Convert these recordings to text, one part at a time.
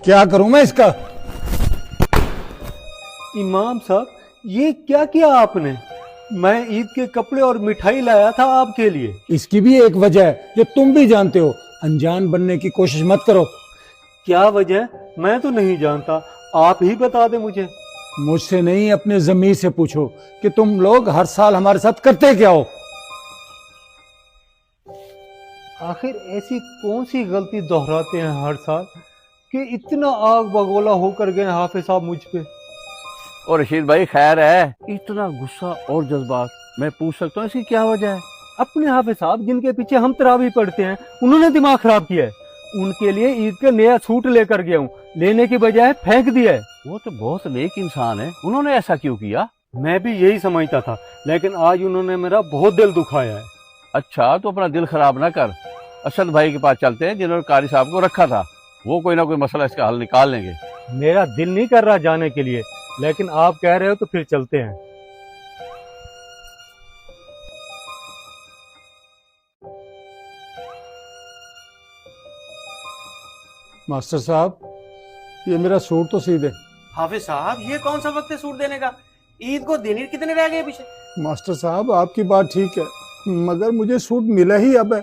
क्या करूं मैं इसका? इमाम साहब, ये क्या किया आपने? मैं ईद के कपड़े और मिठाई लाया था आपके लिए। इसकी भी एक वजह है जो तुम भी जानते हो। अनजान बनने की कोशिश मत करो। क्या वजह? मैं तो नहीं जानता, आप ही बता दें मुझे। मुझसे नहीं, अपने ज़मीर से पूछो कि तुम लोग हर साल हमारे साथ करते क्या हो। आखिर ऐसी कौन सी गलती दोहराते हैं हर साल कि इतना आग बगोला होकर गए हाफिज साहब मुझ पे? और रशीद भाई खैर है? इतना गुस्सा और जज्बात, मैं पूछ सकता हूँ इसकी क्या वजह है? अपने हाफिज साहब जिनके पीछे हम तरावी पढ़ते हैं, उन्होंने दिमाग खराब किया है। उनके लिए ईद का नया सूट लेकर गया हूँ, लेने की बजाय फेंक दिया है। वो तो बहुत नेक इंसान है, उन्होंने ऐसा क्यों किया? मैं भी यही समझता था, लेकिन आज उन्होंने मेरा बहुत दिल दुखाया है। अच्छा तो अपना दिल खराब ना कर, असद भाई के पास चलते हैं जिन्होंने कारी साहब को रखा था। वो कोई ना कोई मसला इसका हल निकाल लेंगे। मेरा दिल नहीं कर रहा जाने के लिए, लेकिन आप कह रहे हो तो फिर चलते हैं। मास्टर साहब, ये मेरा सूट तो सी दे। हाफिज साहब, ये कौन सा वक्त है सूट देने का? ईद को दिन ही कितने रह गए पीछे? मास्टर साहब, आपकी बात ठीक है, मगर मुझे सूट मिला ही अब है।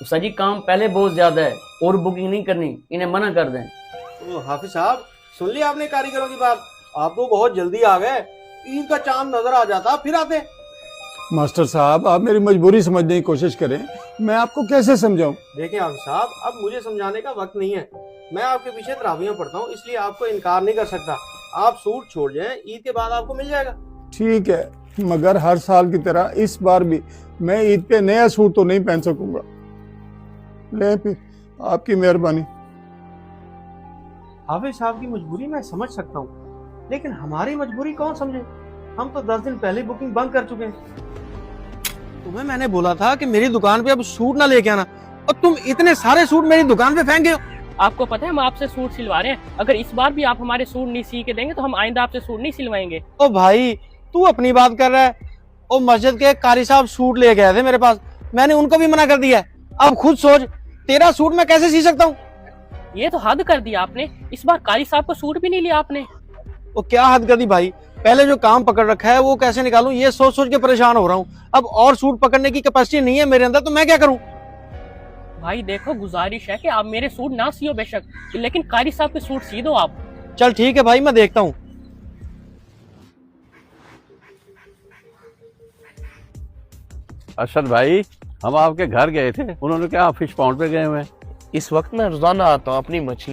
सर जी काम पहले बहुत ज्यादा है और बुकिंग नहीं करनी, इन्हें मना कर दें। तो हाफिज साहब, सुन लिया आपने कारीगरों की बात? आप तो बहुत जल्दी आ गए, ईद का चांद नजर आ जाता फिर आते। मास्टर साहब, आप मेरी मजबूरी समझने की कोशिश करें, मैं आपको कैसे समझाऊं? देखिए हाफिज साहब, अब मुझे समझाने का वक्त नहीं है। मैं आपके पीछे तरावियां पढ़ता हूँ, इसलिए आपको इनकार नहीं कर सकता। आप सूट छोड़ जाएं, ईद के बाद आपको मिल जाएगा। ठीक है, मगर हर साल की तरह इस बार भी मैं ईद पे नया सूट तो नहीं पहन सकूंगा। ले फिर, आपकी मेहरबानी। हाफिज साहब की मजबूरी मैं समझ सकता हूँ, लेकिन हमारी मजबूरी कौन समझे? हम तो 10 दिन पहले बुकिंग बंद कर चुके हैं। तुम्हें मैंने बोला था कि मेरी दुकान पे अब सूट ना लेके आना, और तुम इतने सारे सूट मेरी दुकान पे फेंक गए हो। आपको पता है हम आपसे सूट सिलवा रहे हैं, अगर इस बार भी आप हमारे सूट नहीं सी के देंगे तो हम आइंदा आपसे सूट नहीं सिलवाएंगे। ओ भाई, तू अपनी बात कर रहा है। ओ मस्जिद के कारी साहब सूट ले गए थे मेरे पास, मैंने उनको भी मना कर दिया है। अब खुद सोच, तेरा सूट मैं कैसे सी सकता हूँ? ये तो हद कर दिया आपने, इस बार कारी साहब को सूट भी नहीं लिया आपने। वो क्या हद कर दी भाई? पहले जो काम पकड़ रखा है वो कैसे निकालूं, ये सोच सोच के परेशान हो रहा हूँ। अब और सूट पकड़ने की कैपेसिटी नहीं है मेरे अंदर, तो मैं क्या करूँ? भाई देखो, गुजारिश है कि आप मेरे सूट ना सियो बेशक, लेकिन कारी साहब के सूट सी दो आप। चल ठीक है भाई, मैं देखता हूँ। असद भाई, हम आपके घर गए थे, उन्होंने क्या फिश पॉन्ड पे गए हुए हैं? इस वक्त मैं रोजाना आता हूँ अपनी मछली